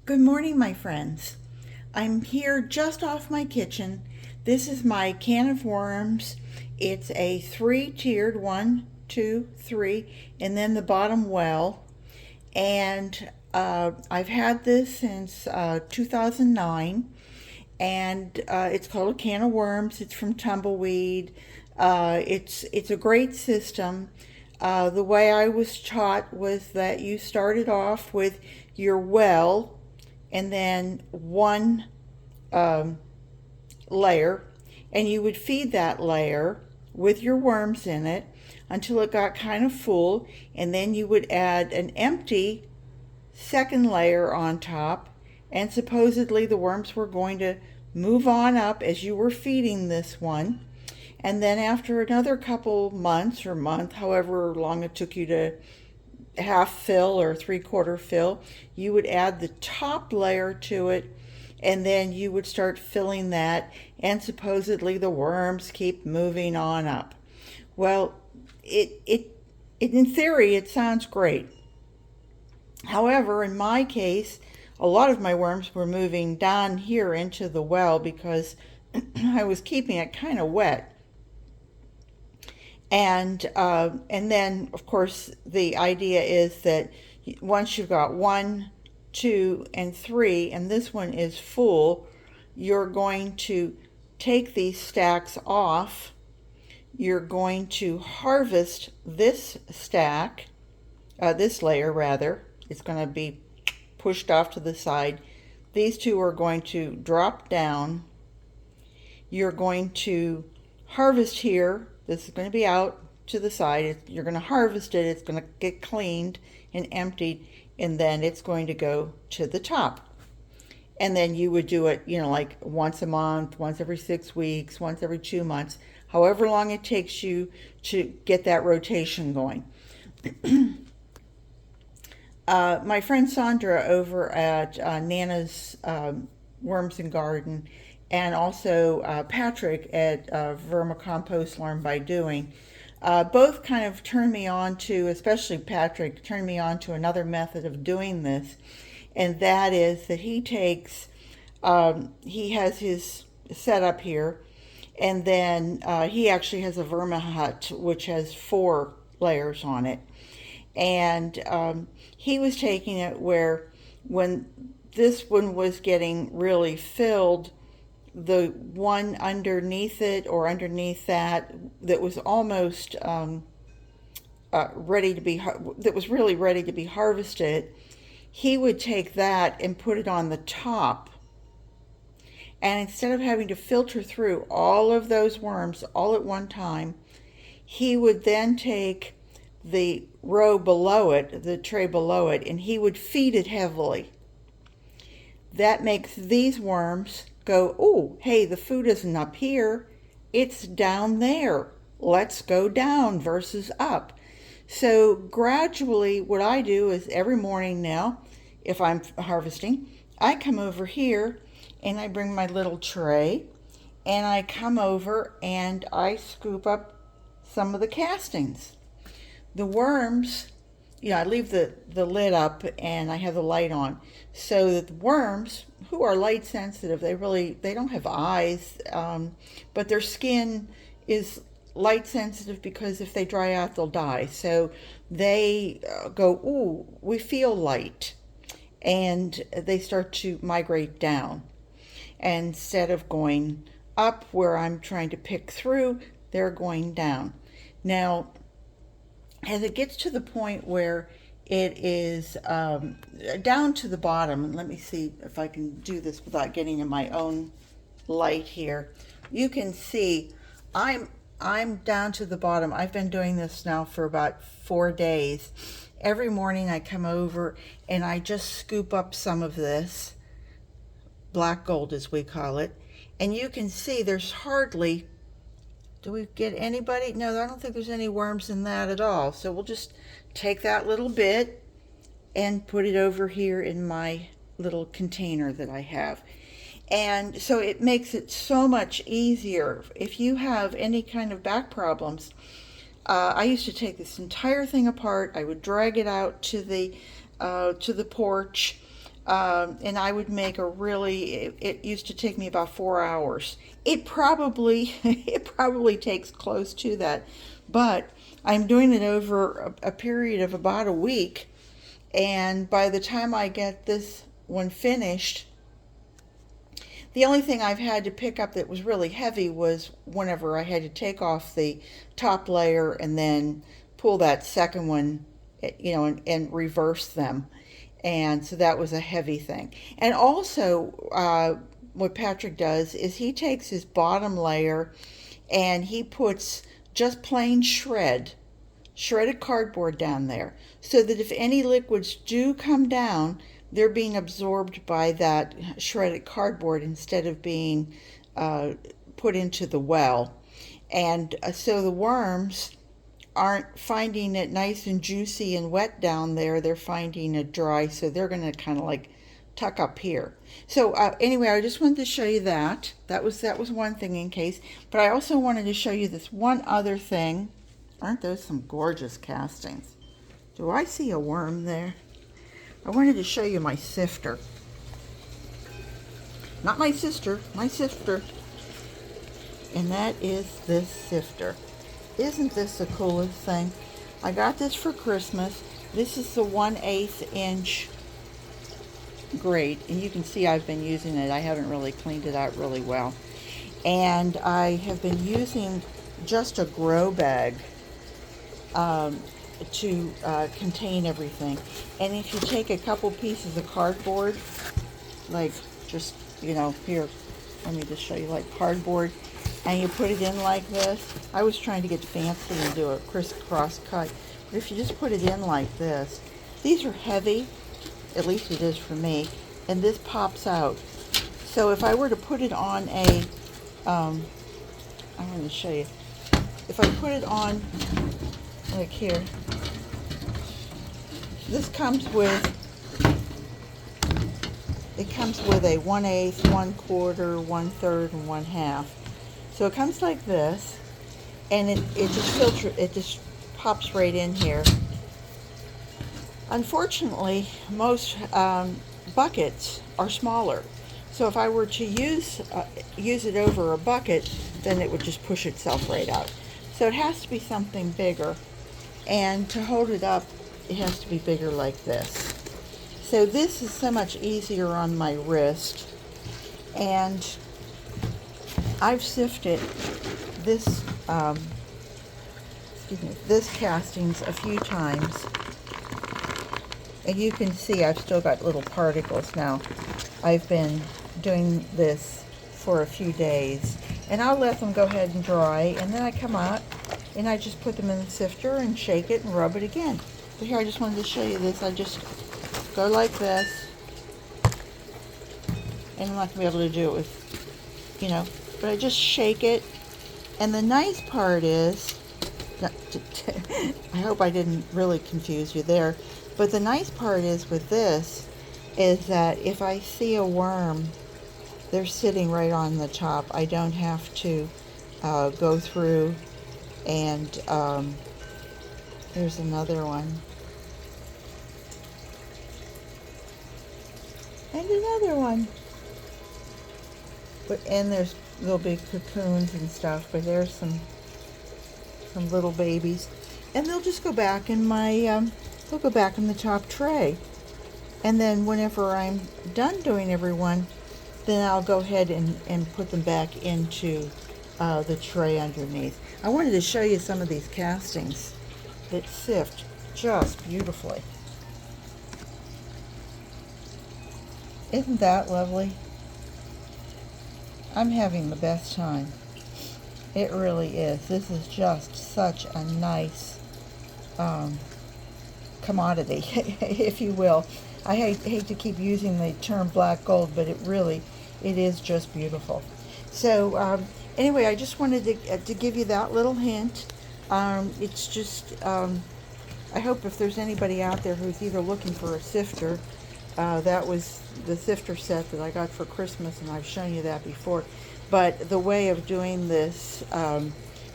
Good morning, my friends. I'm here just off my kitchen. This is my can of worms. It's a three-tiered, one, two, three, and then the bottom well. And I've had this since 2009, and it's called a can of worms. It's from Tumbleweed. It's a great system. The way I was taught was that you started off with your well and then one um, layer, and you would feed that layer with your worms in it until it got kind of full, and then you would add an empty second layer on top, and supposedly the worms were going to move on up as you were feeding this one. And then after another couple months or month, however long it took you to half fill or three-quarter fill, you would add the top layer to it, and then you would start filling that, and supposedly the worms keep moving on up. Well, in theory it sounds great. However, in my case, a lot of my worms were moving down here into the well because I was keeping it kind of wet. And then, of course, the idea is that once you've got one, two, and three, and this one is full, you're going to take these stacks off. You're going to harvest this stack, this layer rather. It's going to be pushed off to the side. These two are going to drop down. You're going to harvest here. This is going to be out to the side. You're going to harvest it. It's going to get cleaned and emptied, and then it's going to go to the top. And then you would do it, like once a month, once every 6 weeks, once every 2 months, however long it takes you to get that rotation going. My friend Sandra over at Nana's Worms and Garden, and also Patrick at Vermicompost-Learn by Doing, both kind of turned me on to, especially Patrick, turned me on to another method of doing this, and that is that he takes, he has his setup here, and then he actually has a vermihut, which has 4 layers on it. And he was taking it where when this one was getting really filled, the one underneath it or underneath that was almost ready to be, that was really ready to be harvested, he would take that and put it on the top. And instead of having to filter through all of those worms all at one time, he would then take the row below it, the tray below it, and he would feed it heavily. That makes these worms go, oh, hey, the food isn't up here, it's down there. Let's go down versus up. So gradually what I do is every morning now, if I'm harvesting, I come over here and I bring my little tray and I come over and I scoop up some of the castings. The worms, I leave the lid up and I have the light on so that the worms, who are light sensitive, they don't have eyes, but their skin is light sensitive because if they dry out, they'll die. So they go, ooh, we feel light, and they start to migrate down. And instead of going up where I'm trying to pick through, they're going down. Now, as it gets to the point where it is down to the bottom, and let me see if I can do this without getting in my own light here. You can see I'm down to the bottom. I've been doing this now for about 4 days. Every morning I come over and I just scoop up some of this, black gold as we call it, and you can see there's hardly, do we get anybody? No, I don't think there's any worms in that at all. So we'll just take that little bit and put it over here in my little container that I have. And so it makes it so much easier. If you have any kind of back problems, I used to take this entire thing apart. I would drag it out to the porch. and I would make a really, it used to take me about 4 hours. It probably, it probably takes close to that, but I'm doing it over a period of about a week. And by the time I get this one finished, the only thing I've had to pick up that was really heavy was whenever I had to take off the top layer and then pull that second one, and reverse them. And so that was a heavy thing. And also, what Patrick does is he takes his bottom layer and he puts just plain shredded cardboard down there, so that if any liquids do come down, they're being absorbed by that shredded cardboard instead of being put into the well. And so the worms aren't finding it nice and juicy and wet down there. They're finding it dry, so they're going to kind of like tuck up here. So anyway, I just wanted to show you that. That was one thing in case. But I also wanted to show you this one other thing. Aren't those some gorgeous castings? Do I see a worm there? I wanted to show you my sifter. Not my sister, my sifter. And that is this sifter. Isn't this the coolest thing? I got this for Christmas. This is the 1/8 inch grate, and you can see I've been using it. I haven't really cleaned it out really well. And I have been using just a grow bag to contain everything. And if you take a couple pieces of cardboard, like just, here, let me just show you, like cardboard, and you put it in like this. I was trying to get fancy and do a crisscross cut, but if you just put it in like this, these are heavy, at least it is for me, and this pops out. So if I were to put it on a, I'm going to show you, if I put it on, like here, this comes with, it comes with a 1/8, 1/4, 1/3, and 1/2. So it comes like this, and it just pops right in here. Unfortunately, most buckets are smaller. So if I were to use it over a bucket, then it would just push itself right out. So it has to be something bigger. And to hold it up, it has to be bigger like this. So this is so much easier on my wrist. And I've sifted this, this castings a few times. And you can see I've still got little particles now. I've been doing this for a few days. And I'll let them go ahead and dry. And then I come out and I just put them in the sifter and shake it and rub it again. So here, I just wanted to show you this. I just go like this. And I'm not going to be able to do it with, but I just shake it. And the nice part is, I hope I didn't really confuse you there, but the nice part is with this, is that if I see a worm, they're sitting right on the top. I don't have to go through and there's another one. And another one. And there's little big cocoons and stuff, but there's some little babies. And they'll just go back in my, they'll go back in the top tray. And then whenever I'm done doing everyone, then I'll go ahead and put them back into the tray underneath. I wanted to show you some of these castings that sift just beautifully. Isn't that lovely? I'm having the best time. It really is. This is just such a nice commodity, if you will. I hate to keep using the term black gold, but it is just beautiful. So anyway, I just wanted to give you that little hint. It's just, I hope if there's anybody out there who's either looking for a sifter, that was the sifter set that I got for Christmas, and I've shown you that before. But the way of doing this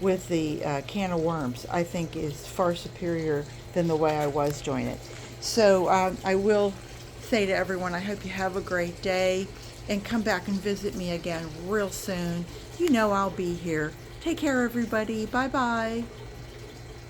with the can of worms, I think, is far superior than the way I was doing it. So I will say to everyone, I hope you have a great day and come back and visit me again real soon. You know I'll be here. Take care, everybody. Bye bye.